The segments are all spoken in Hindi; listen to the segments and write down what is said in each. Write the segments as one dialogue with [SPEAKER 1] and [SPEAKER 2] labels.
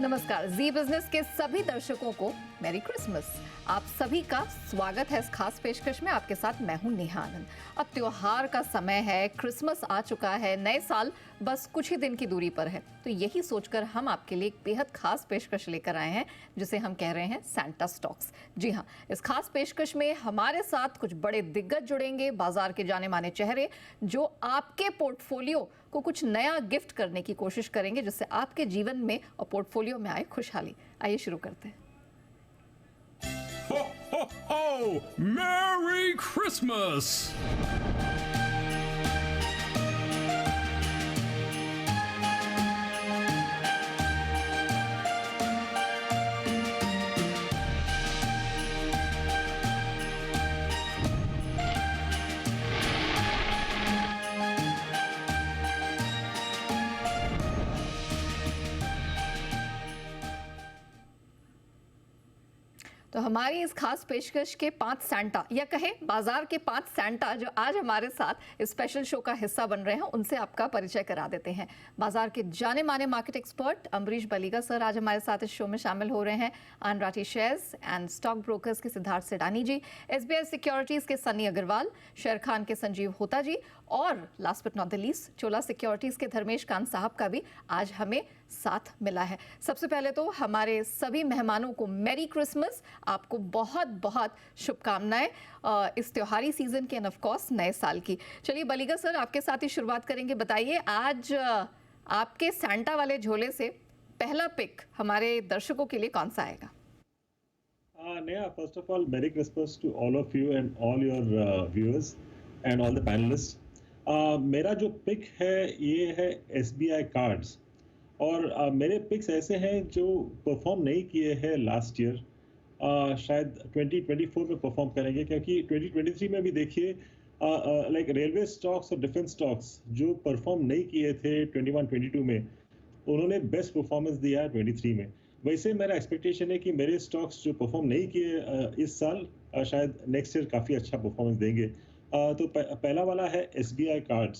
[SPEAKER 1] नमस्कार, जी बिजनेस के सभी दर्शकों को मैरी क्रिसमस। आप सभी का स्वागत है इस खास पेशकश में। आपके साथ मैं हूं नेहा आनंद। अब त्योहार का समय है, क्रिसमस आ चुका है, नए साल बस कुछ ही दिन की दूरी पर है। तो यही सोचकर हम आपके लिए एक बेहद खास पेशकश लेकर आए हैं, जिसे हम कह रहे हैं सैंटा स्टॉक्स। जी हाँ, इस खास पेशकश में हमारे साथ कुछ बड़े दिग्गज जुड़ेंगे, बाजार के जाने माने चेहरे, जो आपके पोर्टफोलियो को कुछ नया गिफ्ट करने की कोशिश करेंगे, जिससे आपके जीवन में और पोर्टफोलियो में आए खुशहाली। आइए शुरू करते हैं।
[SPEAKER 2] Ho, ho, ho! Merry Christmas!
[SPEAKER 1] तो हमारी इस खास पेशकश के 5 सैंटा, या कहें बाजार के 5 सैंटा, जो आज हमारे साथ इस स्पेशल शो का हिस्सा बन रहे हैं, उनसे आपका परिचय करा देते हैं। बाजार के जाने माने market expert Ambarish Baliga sir आज हमारे साथ इस शो में शामिल हो रहे हैं। आन Rathi shares and stock brokers के सिद्धार्थ सेडानी जी, एसबीआई सिक्योरिटीज के सनी अग्रवाल, शेर खान के संजीव होता जी, और last but not the least Chola securities के धर्मेश कांत साहब का भी आज हमें साथ मिला है। सबसे पहले तो हमारे सभी मेहमानों को मैरी क्रिसमस, आपको बहुत बहुत शुभकामनाएं इस त्योहारी सीजन के एंड ऑफ कोर्स नए साल की। चलिए बलिगा सर, आपके साथ ही शुरुआत करेंगे। बताइए, आज आपके सैंटा वाले झोले से पहला पिक हमारे दर्शकों के लिए कौन सा आएगा?
[SPEAKER 3] Neha, first of all, Merry Christmas to all of you and all your viewers and all the panelists. मेरा जो पिक है ये है SBI कार्ड्स, और मेरे पिक्स ऐसे हैं जो परफॉर्म नहीं किए हैं लास्ट ईयर, शायद 2024 में परफॉर्म करेंगे, क्योंकि 2023 में भी देखिए लाइक रेलवे स्टॉक्स और डिफेंस स्टॉक्स जो परफॉर्म नहीं किए थे 21-22 में, उन्होंने बेस्ट परफॉर्मेंस दिया 23 में। वैसे मेरा एक्सपेक्टेशन है कि मेरे स्टॉक्स जो परफॉर्म नहीं किए इस साल, शायद नेक्स्ट ईयर काफ़ी अच्छा परफॉर्मेंस देंगे। तो पहला वाला है SBI कार्ड्स।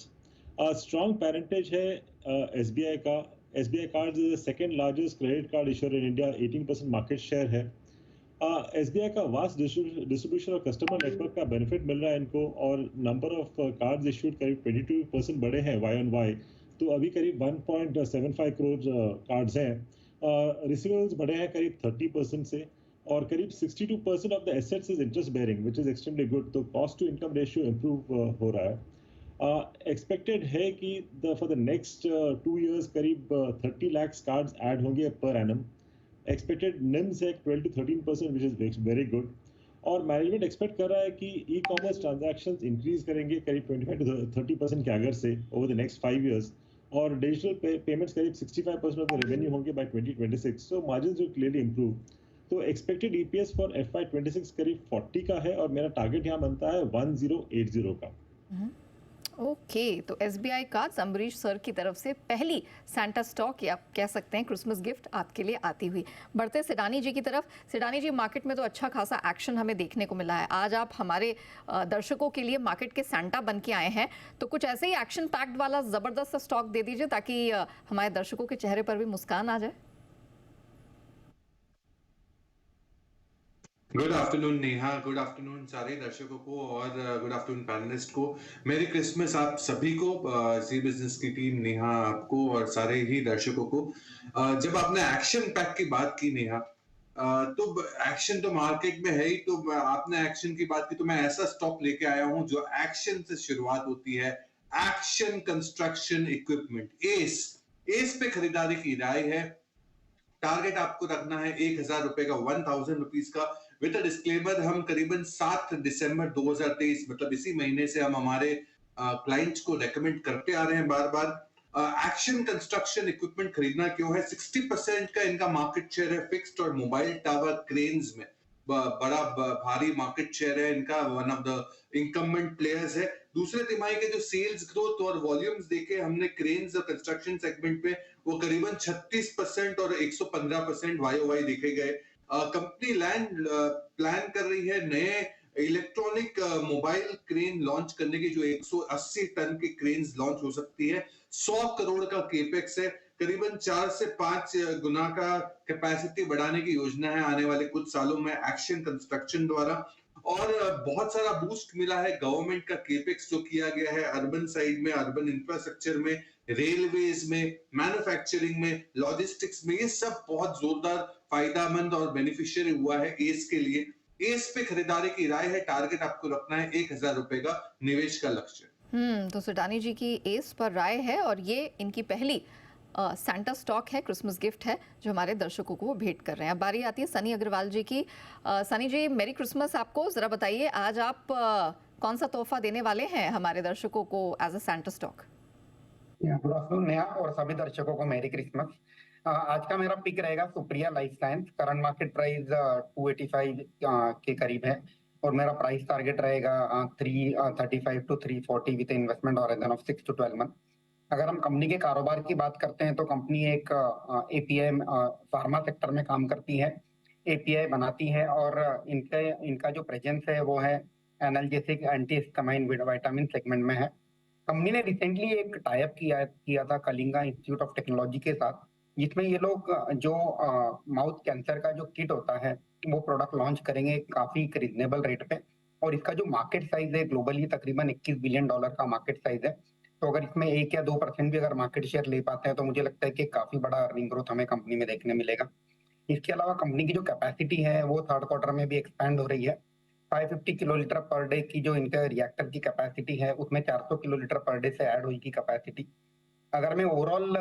[SPEAKER 3] स्ट्रॉन्ग पेरेंटेज है SBI का। SBI cards is the second largest credit card issuer in India, 18% market share है। SBI का वास्ट डिस्ट्रीब्यूशन और कस्टमर नेटवर्क का बेनिफिट मिल रहा है इनको, और नंबर ऑफ कार्ड्स इशूड करीब 22% बढ़े हैं वाई ऑन वाई। तो अभी करीब 1.75 करोड़ कार्ड्स हैं। रिसीवेबल्स बढ़े हैं करीब 30% से, और करीब 62% of the assets is interest bearing, which is extremely good. तो cost to income ratio improve हो रहा है। एक्सपेक्टेड है कि फॉर द नेक्स्ट 2 years करीब 30 लाख कार्ड्स ऐड होंगे पर एनम। एक्सपेक्टेड निम्स है 12 to 13%, which is very good. और मैनेजमेंट एक्सपेक्ट कर रहा है कि ई कॉमर्स ट्रांजैक्शंस इंक्रीज करेंगे करीब 25 to 30% के अगर से ओवर द नेक्स्ट 5 years, और डिजिटल पेमेंट्स करीब 65% ऑफ द रेवेन्यू होंगे by 2026। So margins will clearly improve. तो एक्सपेक्टेड EPS फॉर FY26 करीब 40 का है, और मेरा टारगेट यहाँ बनता है 1080 का।
[SPEAKER 1] ओके, तो SBI का अम्बरीश सर की तरफ से पहली सैंटा स्टॉक, या आप कह सकते हैं क्रिसमस गिफ्ट, आपके लिए आती हुई। बढ़ते सेडानी जी की तरफ। सेडानी जी, मार्केट में तो अच्छा खासा एक्शन हमें देखने को मिला है। आज आप हमारे दर्शकों के लिए मार्केट के सैंटा बन के आए हैं, तो कुछ ऐसे ही एक्शन पैक्ड वाला ज़बरदस्त स्टॉक दे दीजिए, ताकि हमारे दर्शकों के चेहरे पर भी मुस्कान आ जाए।
[SPEAKER 4] Good afternoon Neha, good afternoon सारे दर्शकों को, और गुड आफ्टरनून पैनलिस्ट को। मेरी क्रिसमस आप सभी को, जी बिजनेस की टीम, नेहा आपको और सारे ही दर्शकों को। जब आपने एक्शन पैक की बात की नेहा, तो एक्शन तो मार्केट में है ही, तो आपने एक्शन की बात की, तो मैं ऐसा स्टॉक लेके आया हूं जो एक्शन से शुरुआत होती है। एक्शन कंस्ट्रक्शन इक्विपमेंट, एस पे खरीदारी की राय है। टारगेट आपको रखना है 1000 रुपए का, 1000 रुपीज का। विद डिस्क्लेमर, हम करीबन 7 दिसंबर 2023, मतलब इसी महीने से हम हमारे क्लाइंट्स को रेकमेंड करते आ रहे हैं बार बार। एक्शन कंस्ट्रक्शन इक्विपमेंट खरीदना क्यों है? 60% का इनका मार्केट शेयर है फिक्स्ड और मोबाइल टावर क्रेन्स में। बड़ा भारी मार्केट शेयर है इनका, one of the incumbent players है। दूसरे तिमाही के जो सेल्स ग्रोथ और वॉल्यूम्स देखे हमने क्रेन्स और कंस्ट्रक्शन सेगमेंट में, वो करीबन 36% और 115% वाई देखे गए। कंपनी लैंड प्लान कर रही है नए इलेक्ट्रॉनिक मोबाइल क्रेन लॉन्च करने की, जो 180 टन की क्रेन्स लॉन्च हो सकती है। 100 करोड़ का केपेक्स है, करीबन 4 से 5 गुना का कैपेसिटी बढ़ाने की योजना है आने वाले कुछ सालों में एक्शन कंस्ट्रक्शन द्वारा। और बहुत सारा बूस्ट मिला है गवर्नमेंट का केपेक्स जो किया गया है अर्बन साइड में, अर्बन इंफ्रास्ट्रक्चर में, रेलवेज में, मैन्युफैक्चरिंग में, लॉजिस्टिक्स में। ये सब बहुत जोरदार फायदामंद और बेनिफिशियरी हुआ है एस के लिए। एस पे खरीदारी की राय है, टारगेट आपको रखना है 1,000 रुपए का निवेश का लक्ष्य।
[SPEAKER 1] तो सुडानी जी की एस पर राय है और ये इनकी पहली सैंटा स्टॉक है, क्रिसमस गिफ्ट है जो हमारे दर्शकों को वो भेंट कर रहे हैं। अब बारी आती है सनी अग्रवाल जी की। सनी जी, मेरी क्रिसमस आपको। जरा बताइए आज आप कौन सा तोहफा देने वाले हैं हमारे दर्शकों को as a Santa stock?
[SPEAKER 5] Good afternoon Neha और सभी दर्शकों को मेरी क्रिसमस। आज का मेरा पिक रहेगा Supriya life science. Current market price 285 के करीब है और मेरा प्राइस टारगेट रहेगा 335 to 340 with investment horizon of 6 to 12 month. अगर हम कंपनी के कारोबार की बात करते हैं तो कंपनी एक एपीआई फार्मा सेक्टर में काम करती है, एपीआई बनाती है और इनका जो प्रेजेंस है वो है analgesic anti histamine vitamin segment में है। कंपनी ने रिसेंटली एक टाई अप किया था कलिंगा इंस्टीट्यूट ऑफ टेक्नोलॉजी के साथ, जिसमें ये लोग जो माउथ कैंसर का जो किट होता है वो प्रोडक्ट लॉन्च करेंगे काफी रिजनेबल रेट पे। और इसका जो मार्केट साइज है ग्लोबली तकरीबन $21 बिलियन का मार्केट साइज है। तो अगर इसमें 1 या 2% भी अगर मार्केट शेयर ले पाते हैं तो मुझे लगता है कि काफी बड़ा अर्निंग ग्रोथ हमें कंपनी में देखने मिलेगा। इसके अलावा कंपनी की जो कैपेसिटी है वो थर्ड क्वार्टर में भी एक्सपैंड हो रही है। 550 किलोलीटर पर डे की जो इनका रिएक्टर की कैपेसिटी है उसमें 400 किलोलीटर पर डे से ऐड होगी कैपेसिटी। अगर मैं ओवरऑल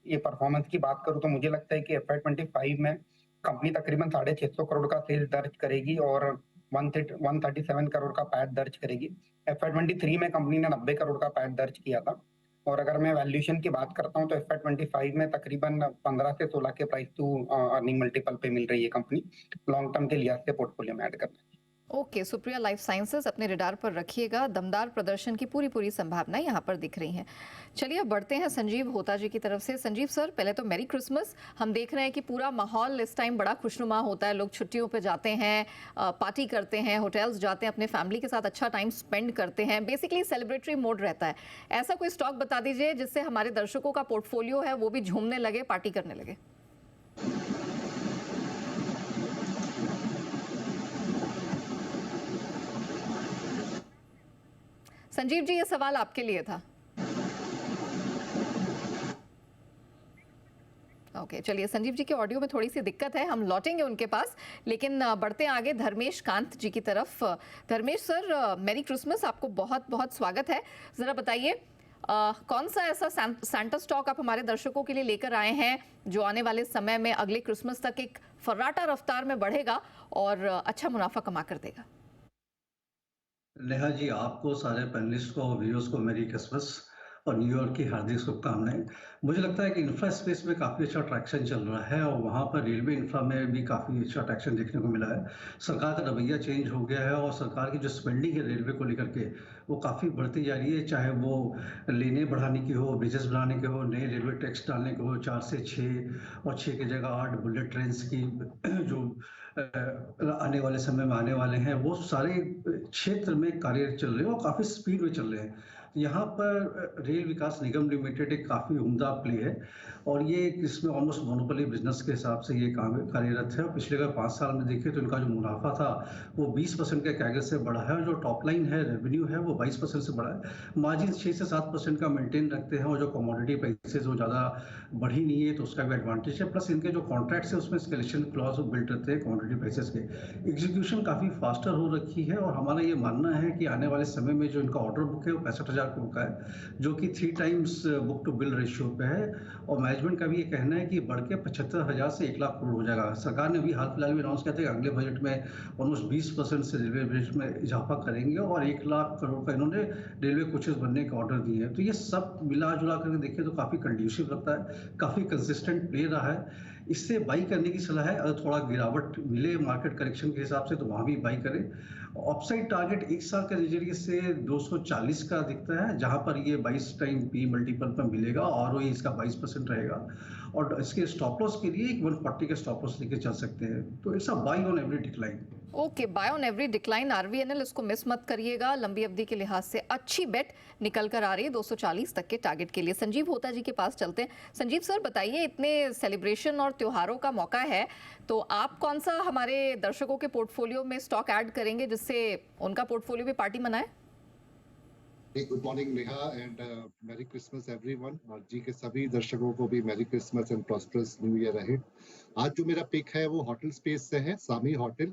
[SPEAKER 5] ये परफॉर्मेंस की बात करूं तो मुझे लगता है कि FY25 में कंपनी तकरीबन 650 करोड़ का सेल्स दर्ज करेगी और 137 करोड़ का पैट दर्ज करेगी। FY23 में कंपनी ने 90 करोड़ का पैट दर्ज किया था। और अगर मैं वैल्यूएशन की बात करता हूं तो FY25 में तकरीबन 15 से 16 के प्राइस टू अर्निंग मल्टीपल पे मिल रही है कंपनी, लॉन्ग टर्म के लिहाज से पोर्टफोलियो में ऐड करना।
[SPEAKER 1] ओके, सुप्रिया लाइफ साइंसेस अपने रडार पर रखिएगा। दमदार प्रदर्शन की पूरी संभावनाएं यहाँ पर दिख रही हैं। चलिए अब बढ़ते हैं संजीव होता जी की तरफ से। संजीव सर, पहले तो मेरी क्रिसमस। हम देख रहे हैं कि पूरा माहौल इस टाइम बड़ा खुशनुमा होता है। लोग छुट्टियों पे जाते हैं, पार्टी करते हैं, होटल्स जाते हैं, अपने फैमिली के साथ अच्छा टाइम स्पेंड करते हैं। बेसिकली सेलिब्रेटरी मोड रहता है। ऐसा कोई स्टॉक बता दीजिए जिससे हमारे दर्शकों का पोर्टफोलियो है वो भी झूमने लगे, पार्टी करने लगे। संजीव जी, ये सवाल आपके लिए था। ओके, चलिए संजीव जी के ऑडियो में थोड़ी सी दिक्कत है, हम लौटेंगे उनके पास। लेकिन बढ़ते आगे धर्मेश कांत जी की तरफ। धर्मेश सर, मेरी क्रिसमस, आपको बहुत बहुत स्वागत है। जरा बताइए कौन सा ऐसा सैंटा स्टॉक आप हमारे दर्शकों के लिए लेकर आए हैं जो आने वाले समय में अगले क्रिसमस तक एक फर्राटा रफ्तार में बढ़ेगा और अच्छा मुनाफा कमा कर देगा?
[SPEAKER 6] नेहा जी, आपको, सारे पैनलिस्ट को, व्यूअर्स को मेरी क्रिसमस और न्यू ईयर की हार्दिक शुभकामनाएं। मुझे लगता है कि इंफ्रा स्पेस में काफ़ी अच्छा ट्रैक्शन चल रहा है और वहाँ पर रेलवे इंफ्रा में भी काफ़ी अच्छा ट्रैक्शन देखने को मिला है। सरकार का रवैया चेंज हो गया है और सरकार की जो स्पेंडिंग है रेलवे को लेकर के वो काफ़ी बढ़ती जा रही है, चाहे वो लेने बढ़ाने की हो, ब्रिजेस बनाने के हो, नए रेलवे ट्रैक्स डालने के हो, 4 से 6 और 6 की जगह 8 बुलेट ट्रेन की जो आने वाले समय में आने वाले हैं, वो सारे क्षेत्र में कार्य चल रहे हैं और काफ़ी स्पीड में चल रहे हैं। यहाँ पर रेल विकास निगम लिमिटेड एक काफ़ी उम्दा प्ले है और ये इसमें ऑलमोस्ट मोनोपोली बिजनेस के हिसाब से ये काम कार्यरत है। पिछले अगर 5 साल में देखें तो इनका जो मुनाफा था वो 20% के कैगर से बढ़ा है और जो टॉप लाइन है, रेवेन्यू है, वो 22% से बढ़ा है। मार्जिन 6 से 7% का मेंटेन रखते हैं और जो कमोडिटी प्राइसेस वो ज़्यादा बढ़ी नहीं है तो उसका भी एडवांटेज है। प्लस इनके जो कॉन्ट्रैक्ट्स है उसमें स्केलेशन क्लॉज बिल्ड रहते हैं कमोडिटी प्राइसेस के। एग्जीक्यूशन काफ़ी फास्टर हो रखी है और हमारा ये मानना है कि आने वाले समय में जो इनका ऑर्डर बुक है वो 65,000 करोड़ का है, जो कि 3 times book to bill ratio पे है। और मैनेजमेंट का भी ये कहना है कि बढ़ के 75,000 से 1 लाख करोड़ हो जाएगा। सरकार ने अभी हाल फिलहाल में अनाउंस किया था कि अगले बजट में ऑलमोस्ट 20% से रेलवे बजट में इजाफा करेंगे और 1 लाख करोड़ का इन्होंने रेलवे कोचेस बनने का ऑर्डर दिए हैं। तो ये सब मिला जुला करके देखें तो काफ़ी कंड्यूसिव लगता है, काफ़ी कंसिस्टेंट प्ले रहा है। इससे बाई करने की सलाह है। अगर थोड़ा गिरावट मिले मार्केट करेक्शन के हिसाब से तो वहाँ भी बाई करें। अपसाइड टारगेट 1 साल के नजरिए से 240 का दिखता है, जहां पर ये 22 टाइम पी मल्टीपल पर मिलेगा और इसका 22% रहेगा। और इसके स्टॉप लॉस के लिए एक 140 का स्टॉप लॉस लेके चल सकते हैं। तो it's a buy on every decline.
[SPEAKER 1] Okay, buy on every decline RVNL, इसको मिस मत करिएगा। लंबी अवधि के लिहाज से अच्छी बेट निकल कर आ रही है 240 तक के टारगेट के लिए। संजीव होता जी के पास चलते हैं। संजीव सर बताइए, इतने सेलिब्रेशन और त्योहारों का मौका है, तो आप कौन सा हमारे दर्शकों के पोर्टफोलियो में स्टॉक ऐड करेंगे जिससे उनका पोर्टफोलियो भी पार्टी मनाए?
[SPEAKER 7] Good morning Neha and merry Christmas everyone, और जी के सभी दर्शकों को भी merry Christmas and prosperous new year ahead. आज जो मेरा पिक है वो होटल स्पेस से है, सामी होटल।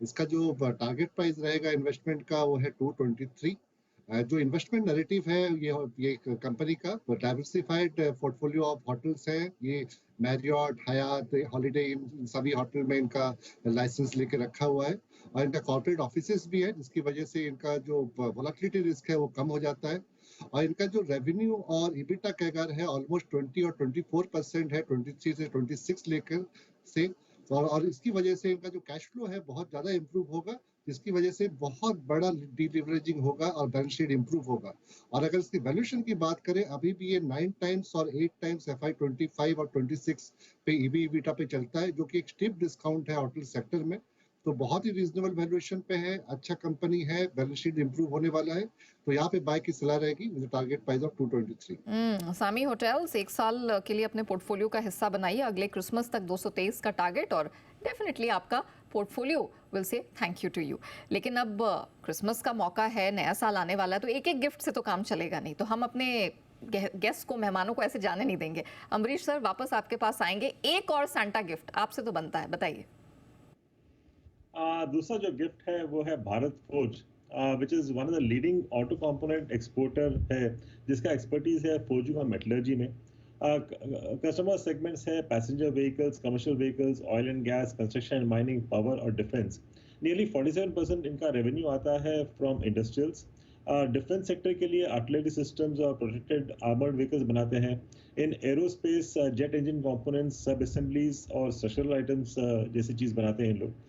[SPEAKER 7] इसका जो टारगेट प्राइस रहेगा इन्वेस्टमेंट का वो है 223। जो इन्वेस्टमेंट नैरेटिव है ये कंपनी का डाइवर्सिफाइड पोर्टफोलियो ऑफ होटल्स है। ये मैरियट, हयात, हॉलिडे, इन सभी होटल में इनका लाइसेंस लेके रखा हुआ है, और इनका कॉर्पोरेट ऑफिसेस भी है, जिसकी वजह से इनका जो वोलेटिलिटी रिस्क है वो कम हो जाता है। और इनका जो रेवेन्यू और इबिटा कैगर है ऑलमोस्ट 20 और 24% है, 23 से 26 लेकर से। और इसकी वजह से इनका जो कैश फ्लो है बहुत ज्यादा इंप्रूव होगा, जिसकी वजह से बहुत बड़ा डीलिवरेजिंग होगा और बैलेंस शीट इंप्रूव होगा। और अगर इसकी वैल्यूएशन की बात करें, अभी भी ये 9 टाइम्स और 8 टाइम्स FY25 और 26 पे EV/EBITDA पे चलता है, जो कि एक स्टीप डिस्काउंट है होटल सेक्टर में। तो बहुत ही रीजनेबल वैल्यूएशन पे है, अच्छा कंपनी है, बैलेंस शीट इंप्रूव होने वाला है, तो यहाँ पे बाय की सलाह रहेगी with target price of 223।
[SPEAKER 1] Sami hotels 1 साल के लिए अपने पोर्टफोलियो का हिस्सा बनाइए, अगले क्रिसमस तक 223 का टारगेट, और डेफिनेटली आपका portfolio will say thank you to you. लेकिन अब क्रिसमस का मौका है, नया साल आने वाला है, तो एक एक गिफ्ट से तो काम चलेगा नहीं, तो हम अपने गेस्ट को, मेहमानों को ऐसे जाने नहीं देंगे। अमरीश सर वापस आपके पास आएंगे, एक और सैंटा गिफ्ट आपसे तो बनता है, बताइए।
[SPEAKER 3] दूसरा जो गिफ्ट है वो है Bharat forge, which is one of the leading auto component exporter है, जिसका एक्सपर्टीज है फोर्जिंग और मेटलर्जी में। कस्टमर सेगमेंट्स है passenger vehicles, commercial vehicles, oil and gas, construction and mining, power और डिफेंस। नियरली 47% इनका रेवेन्यू आता है फ्रॉम इंडस्ट्रियल्स। डिफेंस सेक्टर के लिए आर्टिलरी सिस्टम्स और प्रोटेक्टेड आर्मर्ड व्हीकल्स बनाते हैं। In aerospace jet engine components, सब असेंबलीज और स्ट्रक्चरल आइटम्स जैसी चीज बनाते हैं इन लोग।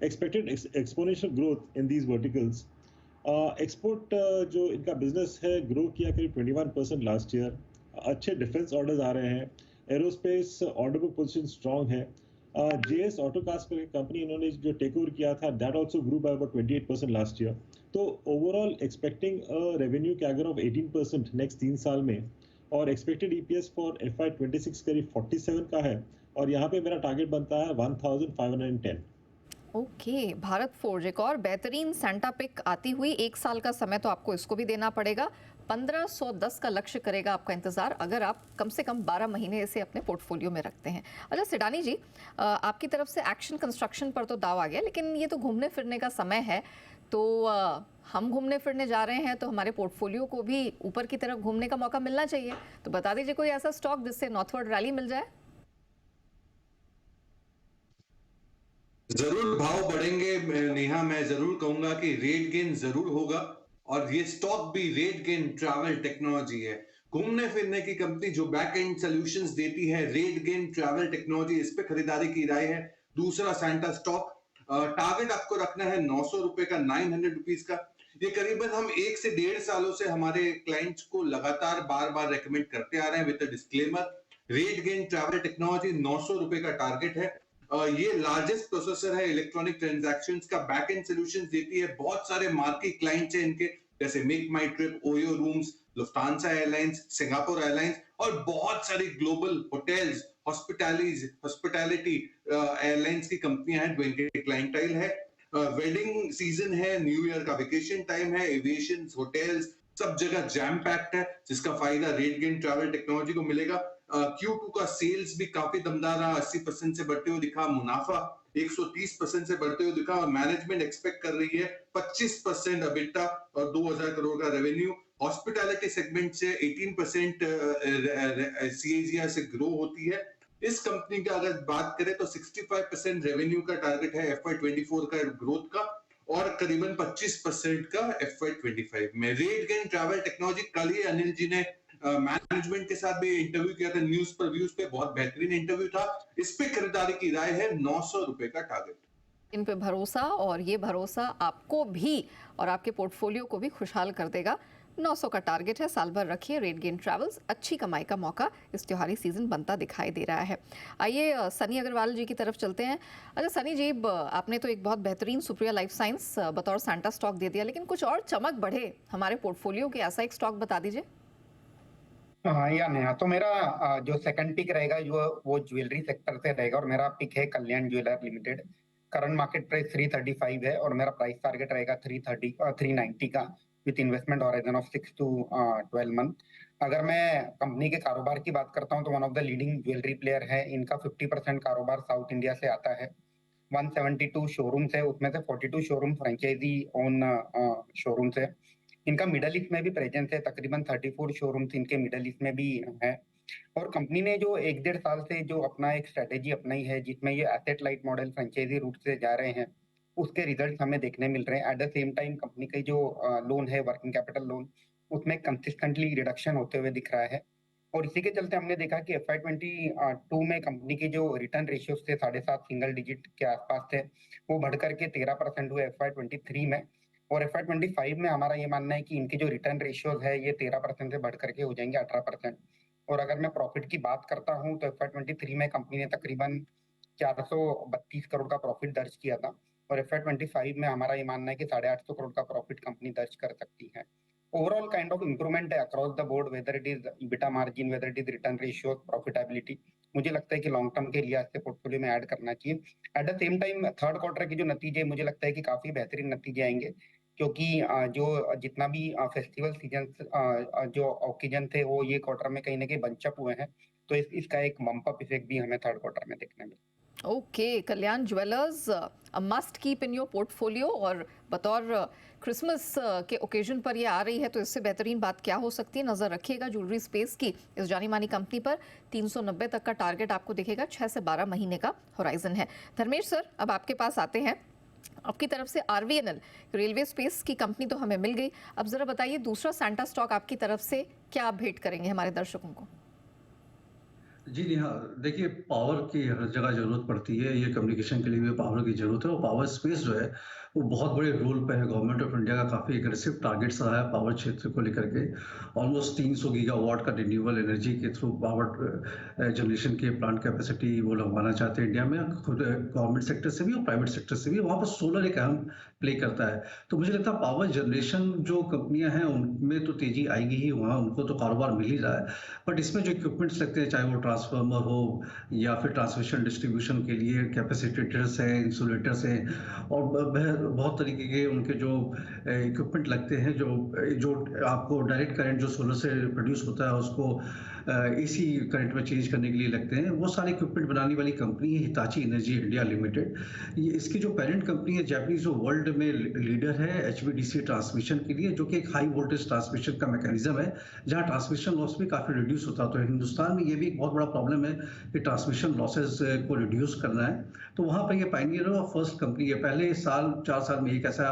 [SPEAKER 3] Expected exponential growth in these verticals. Export जो इनका बिजनेस है ग्रो किया करीब 21% लास्ट ईयर। अच्छे डिफेंस ऑर्डर्स आ रहे हैं, aerospace order book position strong है। JS ऑटोकास्ट करके कंपनी इन्होंने जो टेक ओवर किया था, that also grew by about 28% last year. तो overall expecting revenue CAGR of 18% next 3 साल में, और एक्सपेक्टेड EPS फॉर FY26 करीब 47 का है, और यहाँ पे मेरा टारगेट बनता है 1510।
[SPEAKER 1] ओके, भारत फोर्ज एक और बेहतरीन सैंटा पिक आती हुई। 1 साल का समय तो आपको इसको भी देना पड़ेगा। 1510 का लक्ष्य करेगा आपका इंतजार, अगर आप कम से कम 12 महीने इसे अपने पोर्टफोलियो में रखते हैं। अच्छा सिडानी जी, आपकी तरफ से एक्शन कंस्ट्रक्शन पर तो दाव आ गया, लेकिन ये तो घूमने फिरने का समय है, तो हम घूमने फिरने जा रहे हैं, तो हमारे पोर्टफोलियो को भी ऊपर की तरफ घूमने का मौका मिलना चाहिए। तो बता दीजिए कोई ऐसा स्टॉक जिससे नॉर्थवर्ड रैली मिल जाए।
[SPEAKER 4] जरूर भाव बढ़ेंगे नेहा, मैं जरूर कहूंगा कि रेट गेन जरूर होगा, और ये स्टॉक भी रेट गेन ट्रैवल टेक्नोलॉजी है, घूमने फिरने की कंपनी जो बैक एंड सॉल्यूशंस देती है। रेट गेन ट्रैवल टेक्नोलॉजी, इस पे खरीदारी की राय है। दूसरा सैंटा स्टॉक, टारगेट आपको रखना है 900 रुपए का, 900 रुपीज का। ये करीबन हम 1 से 1.5 सालों से हमारे क्लाइंट्स को लगातार बार बार रेकमेंड करते आ रहे हैं with disclaimer. RateGain travel technology 900 रुपए का टारगेट है। ये लार्जेस्ट प्रोसेसर है इलेक्ट्रॉनिक ट्रांजैक्शंस का, बैक एंड सॉल्यूशंस देती है। बहुत सारे मार्की क्लाइंट्स हैं इनके, जैसे make my trip, OYO rooms, Lufthansa airlines, Singapore airlines, और बहुत सारी ग्लोबल होटल्स, हॉस्पिटैलिटी एयरलाइंस की कंपनियां हैं जो इनके क्लाइंटाइल है। वेडिंग सीजन है, न्यू ईयर का वेकेशन टाइम है, एविएशन, होटल्स, सब जगह जैम पैक्ड है, जिसका फायदा रेट गेन ट्रैवल टेक्नोलॉजी को मिलेगा। Q2 का सेल्स भी काफी दमदार रहा, 80% से बढ़ते हुए दिखा, मुनाफा 130% से बढ़ते हुए दिखा, और मैनेजमेंट एक्सपेक्ट कर रही है 25% EBITDA और 2000 करोड़ का रेवेन्यू। हॉस्पिटैलिटी सेगमेंट से 18% CAGR से ग्रो होती है। इस कंपनी का अगर बात करें तो 65% रेवेन्यू का टारगेट है FY24 का ग्रोथ का, और करीबन 25% का FY25 में। रेट गेन ट्रैवल टेक्नोलॉजी, कल ही अनिल जी ने मैनेजमेंट के साथ भी इंटरव्यू किया था, न्यूज पर व्यूज पे, बहुत बेहतरीन इंटरव्यू था। इस पे खरीदारी की राय है, 900 रुपए का टारगेट।
[SPEAKER 1] इन पे भरोसा, और ये भरोसा आपको भी और आपके पोर्टफोलियो को भी खुशहाल कर देगा। 900 का टारगेट है। साल भर रखिए रेट गेन ट्रैवल्स, अच्छी कमाई का मौका इस त्योहारी सीजन बनता दिखाई दे रहा है। आइए सनी अग्रवाल जी की तरफ चलते हैं। अच्छा सनी जी, आपने तो एक बहुत बेहतरीन सुप्रिया लाइफ साइंस बतौर सैंटा स्टॉक दे दिया, लेकिन कुछ और चमक बढ़े हमारे पोर्टफोलियो के, ऐसा एक स्टॉक बता दीजिए।
[SPEAKER 5] हाँ या नया तो मेरा जो सेकंड पिक रहेगा जो वो ज्वेलरी सेक्टर से रहेगा और मेरा पिक है Kalyan jeweller limited. Current market price 335 है और मेरा प्राइस टारगेट रहेगा 390 का with investment horizon of 6 to 12 month. अगर मैं कंपनी के कारोबार की बात करता हूँ तो one of the leading jewellery player है। इनका 50% कारोबार साउथ इंडिया से आता है। 172 शोरूम्स है, उसमें से 42 शोरूम फ्रेंचाइजी ओन शोरूम्स है। इनका मिडल ईस्ट में भी प्रेजेंस है, तकरीबन 34 शोरूम्स इनके मिडल ईस्ट में भी है। और कंपनी ने जो 1-1.5 साल से जो अपना एक स्ट्रेटेजी अपनाई है जिसमें ये asset light model franchisee route से जा रहे हैं, उसके रिजल्ट हमें देखने मिल रहे हैं। At the same time company का जो लोन है वर्किंग कैपिटल लोन, उसमें कंसिस्टेंटली रिडक्शन होते हुए दिख रहा है। और इसी के चलते हमने देखा कि FY22 में कंपनी के जो रिटर्न रेशियोज थे 7.5 सिंगल डिजिट के आसपास थे, वो बढ़ करके 13% हुए FY23 में। और FY25 में हमारा ये मानना है कि इनके जो रिटर्न रेशियोज है ये 13% से बढ़ करके हो जाएंगे 18%। और अगर मैं प्रॉफिट की बात करता हूँ तो FY23 में कंपनी ने तकरीबन 432 करोड़ का प्रॉफिट दर्ज किया था और FY25 में हमारा ये मानना है कि 850 करोड़ का प्रॉफिट कंपनी दर्ज कर सकती है। ओवरऑल काइंड ऑफ इंप्रूवमेंट है across the board, whether it is EBITDA margin, whether it is return ratio, profitability. मुझे लगता है कि लॉन्ग टर्म के लिए इससे पोर्टफोलियो में ऐड करना चाहिए। At the same time third quarter के जो नतीजे मुझे लगता है कि काफी बेहतरीन नतीजे आएंगे, क्योंकि जो जितना भी फेस्टिवल सीजन जो ओकेजन थे वो ये क्वार्टर में कहीं ना कहीं बंचअप हुए हैं, तो इसका एक बम्प अप इफेक्ट भी हमें थर्ड क्वार्टर में देखने मिले।
[SPEAKER 1] Okay, Kalyan jewellers must keep in your portfolio, और बतौर क्रिसमस के ओकेजन पर ये आ रही है तो इससे बेहतरीन बात क्या हो सकती है। नजर रखिएगा ज्वेलरी स्पेस की इस जानी मानी कंपनी पर। 390 तक का टारगेट आपको दिखेगा, 6 से 12 महीने का होराइजन है। धर्मेश सर, अब आपके पास आते हैं। आपकी तरफ से RVNL रेलवे स्पेस की कंपनी तो हमें मिल गई, अब जरा बताइए दूसरा सैंटा स्टॉक आपकी तरफ से क्या आप भेंट करेंगे हमारे दर्शकों को।
[SPEAKER 6] जी नहीं, हाँ देखिए, पावर की हर जगह जरूरत पड़ती है। ये कम्युनिकेशन के लिए भी पावर की जरूरत है और पावर स्पेस जो है वो बहुत बड़े रोल पे है। गवर्नमेंट ऑफ इंडिया का काफ़ी एग्रेसिव टारगेट्स रहा है पावर क्षेत्र को लेकर के। ऑलमोस्ट 300 गीगावाट का रिन्यूएबल एनर्जी के थ्रू पावर जनरेशन के प्लांट कैपेसिटी वो लगवाना चाहते हैं इंडिया में, खुद गवर्नमेंट सेक्टर से भी और प्राइवेट सेक्टर से भी। वहाँ पर सोलर एक अहम प्ले करता है। तो मुझे लगता है पावर जनरेशन जो कंपनियां हैं उनमें तो तेजी आएगी ही, वहाँ उनको तो कारोबार मिल ही रहा है। बट इसमें जो इक्विपमेंट्स लगते हैं, चाहे वो ट्रांसफार्मर हो या फिर ट्रांसमिशन डिस्ट्रीब्यूशन के लिए कैपेसिटेटर्स हैं, इंसुलेटर्स हैं, और बहुत तरीके के उनके जो इक्विपमेंट लगते हैं जो आपको डायरेक्ट करंट जो सोलर से प्रोड्यूस होता है उसको AC करंट में चेंज करने के लिए लगते हैं। वो सारे इक्विपमेंट बनाने वाली कंपनी है हिताची एनर्जी इंडिया लिमिटेड। ये इसकी जो पेरेंट कंपनी है जापानीज, जो वर्ल्ड में लीडर है HVDC ट्रांसमिशन के लिए, जो कि एक हाई वोल्टेज ट्रांसमिशन का मैकेनिज्म है जहाँ ट्रांसमिशन लॉस भी काफ़ी रिड्यूस होता है। तो हिंदुस्तान में ये भी एक बहुत बड़ा प्रॉब्लम है कि ट्रांसमिशन लॉसेज को रिड्यूस करना है, तो वहाँ पर ये पायनियर और फर्स्ट कंपनी है। पहले 4 साल में एक ऐसा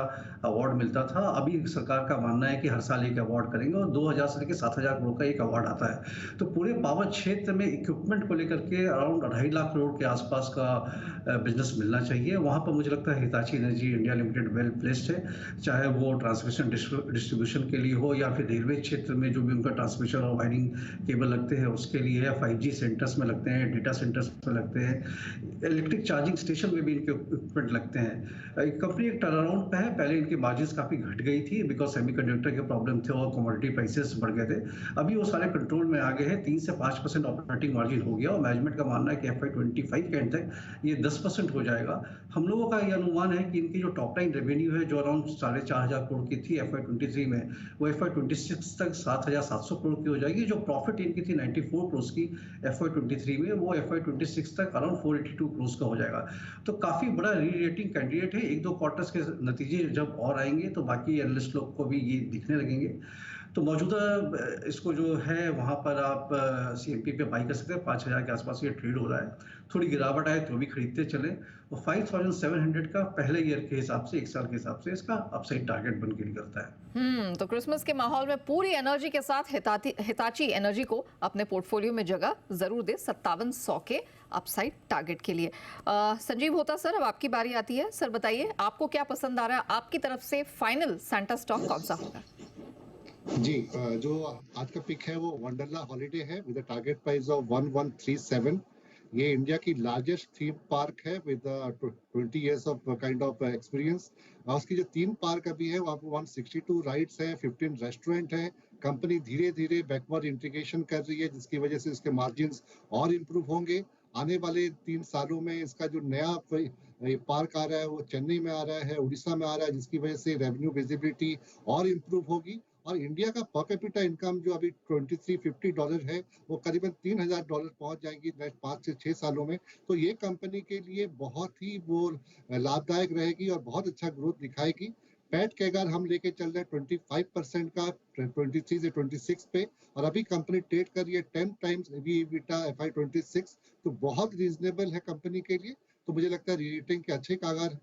[SPEAKER 6] अवार्ड मिलता था, अभी सरकार का मानना है कि हर साल एक अवार्ड करेंगे और 2000 से लेकर 7000 करोड़ का एक अवार्ड आता है। तो पूरे पावर क्षेत्र में इक्विपमेंट को लेकर के अराउंड 2.5 लाख करोड़ के आसपास का बिजनेस मिलना चाहिए। वहाँ पर मुझे लगता है Hitachi energy India limited well placed है, चाहे वो ट्रांसमिशन डिस्ट्रीब्यूशन के लिए हो या फिर रेलवे क्षेत्र में जो भी उनका ट्रांसमिशन और वायरिंग केबल लगते हैं उसके लिए, या 5G सेंटर्स में लगते हैं, डेटा सेंटर्स में लगते हैं, इलेक्ट्रिक चार्जिंग स्टेशन में भी इनके इक्विपमेंट लगते हैं। कंपनी एक टर्नअराउंड पे है। पहले इनकी मार्जिन्स काफ़ी घट गई थी बिकॉज सेमीकंडक्टर के प्रॉब्लम थे और कमोडिटी प्राइसेस बढ़ गए थे। अभी वो सारे कंट्रोल में आ गए हैं। 3 से 5% ऑपरेटिंग मार्जिन हो गया और मैनेजमेंट का मानना है कि FY25 के एंड तक ये 10% हो जाएगा। हम लोगों का ये अनुमान है कि इनकी जो टॉप लाइन रेवेन्यू है जो अराउंड 4,500 करोड़ की थी FY23 में, वो FY26 तक 7,700 करोड़ की हो जाएगी। जो प्रॉफिट इनकी थी 94 करोड़ की FY23 में, वो FY26 तक अराउंड 482 करोड़ का हो जाएगा। तो काफ़ी बड़ा री रेटिंग कैंडिडेट है। 1-2 क्वार्टर्स के नतीजे जब और आएंगे तो बाकी एनालिस्ट लोग को भी ये दिखने लगेंगे। तो मौजूदा इसको जो है वहाँ पर आप CMP पे बाई कर सकते हैं। 5,000 के आसपास ये ट्रेड हो रहा है। थोड़ी गिरावट आए तो भी खरीदते चले। और 5,700 का पहले ईयर के हिसाब से, 1 साल के हिसाब से इसका अपसाइड टारगेट बन के निकलता है।
[SPEAKER 1] तो क्रिसमस के माहौल में पूरी एनर्जी के साथ हिताची एनर्जी को अपने पोर्टफोलियो में जगह जरूर दे 5700 के अपसाइड टारगेट के लिए। संजीव होता सर, अब आपकी बारी आती है। सर बताइए आपको क्या पसंद आ रहा है, आपकी तरफ से फाइनल सैंटा स्टॉक कौन सा होगा?
[SPEAKER 7] जी जो आज का पिक है वो वंडरला हॉलिडे है विद टारगेट प्राइस ऑफ 1137। ये इंडिया की लार्जेस्ट थीम पार्क है with 20 years of kind of experience. उसकी जो तीन पार्क अभी है वहाँ पर 162 राइड्स है, 15 रेस्टोरेंट है। कंपनी धीरे धीरे बैकवर्ड इंटीग्रेशन कर रही है जिसकी वजह से इसके मार्जिन और इम्प्रूव होंगे। आने वाले 3 सालों में इसका जो नया पार्क आ रहा है वो चेन्नई में आ रहा है, उड़ीसा में आ रहा है, जिसकी वजह से रेवेन्यू विजिबिलिटी और इम्प्रूव होगी। और इंडिया का पर कैपिटा इनकम जो अभी $2350 है वो करीबन $3000 पहुंच जाएंगी नेक्स्ट 5 से 6 सालों में। तो ये कंपनी के लिए बहुत ही वो लाभदायक रहेगी और बहुत अच्छा ग्रोथ दिखाएगी। पैट के अगर हम लेके चल रहे हैं 25% का 23 से 26 पे, और अभी कंपनी ट्रेड कर रही है 10 टाइम्स EBITDA FY26, तो बहुत रीजनेबल है कंपनी के लिए। तो मुझे लगता है रेटिंग के अच्छे कागार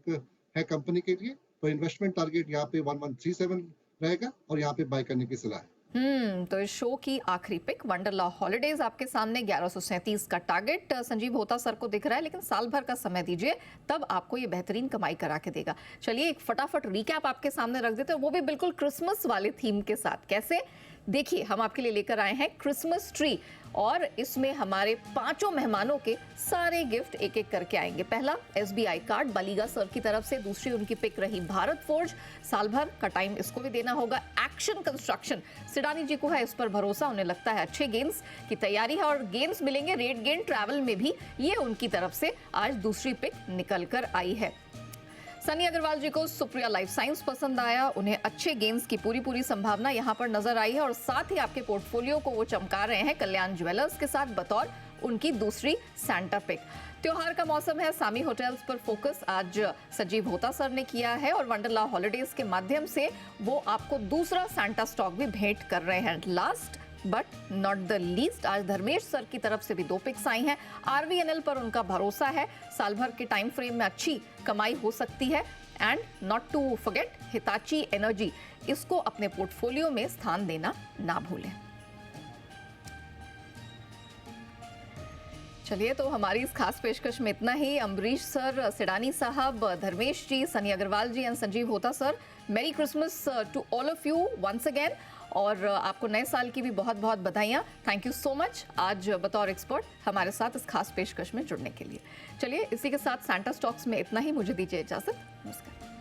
[SPEAKER 7] है कंपनी के लिए। तो इन्वेस्टमेंट टारगेट यहाँ पे 1137 रहेगा और यहाँ पे बाय करने की सलाह है।
[SPEAKER 1] तो इस शो की आखिरी पिक वंडरला हॉलिडेज आपके सामने 1137 का टारगेट संजीव होता सर को दिख रहा है, लेकिन साल भर का समय दीजिए तब आपको ये बेहतरीन कमाई करा के देगा। चलिए एक फटाफट रिकैप आपके सामने रख देते हैं, वो भी बिल्कुल क्रिसमस वाले थीम के साथ। कैसे, देखिए हम आपके लिए लेकर आए हैं क्रिसमस ट्री, और इसमें हमारे 5 मेहमानों के सारे गिफ्ट एक एक करके आएंगे। पहला SBI कार्ड बलीगा सर की तरफ से, दूसरी उनकी पिक रही भारत फोर्ज, साल भर का टाइम इसको भी देना होगा। एक्शन कंस्ट्रक्शन, सिडानी जी को है इस पर भरोसा, उन्हें लगता है अच्छे गेम्स की तैयारी है और गेम्स मिलेंगे। रेड गेन ट्रैवल में भी ये उनकी तरफ से आज दूसरी पिक निकल कर आई है। सनी अग्रवाल जी को सुप्रिया लाइफ साइंस पसंद आया, उन्हें अच्छे गेम्स की पूरी संभावना यहां पर नजर आई है, और साथ ही आपके पोर्टफोलियो को वो चमका रहे हैं कल्याण ज्वेलर्स के साथ बतौर उनकी दूसरी सैंटा पिक। त्योहार का मौसम है, सामी होटल्स पर फोकस आज संजीव होता सर ने किया है, और वंडरला हॉलिडेज के माध्यम से वो आपको दूसरा सैंटा स्टॉक भी भेंट कर रहे हैं। Last but not the least, आज धर्मेश सर की तरफ से भी 2 पिक्स आई हैं। RVNL पर उनका भरोसा है, साल भर के टाइम फ्रेम में अच्छी कमाई हो सकती है। And not to forget Hitachi energy, इसको अपने पोर्टफोलियो में स्थान देना ना भूलें। चलिए तो हमारी इस खास पेशकश में इतना ही। अम्बरीश सर, सिडानी साहब, Dharmesh ji, Sunny Agarwal ji and Sanjeev Hota sir, merry Christmas to all of you once again, और आपको नए साल की भी बहुत बहुत बधाइयाँ। थैंक यू सो मच आज बतौर एक्सपर्ट हमारे साथ इस खास पेशकश में जुड़ने के लिए। चलिए इसी के साथ सैंटा स्टॉक्स में इतना ही, मुझे दीजिए इजाजत, नमस्कार।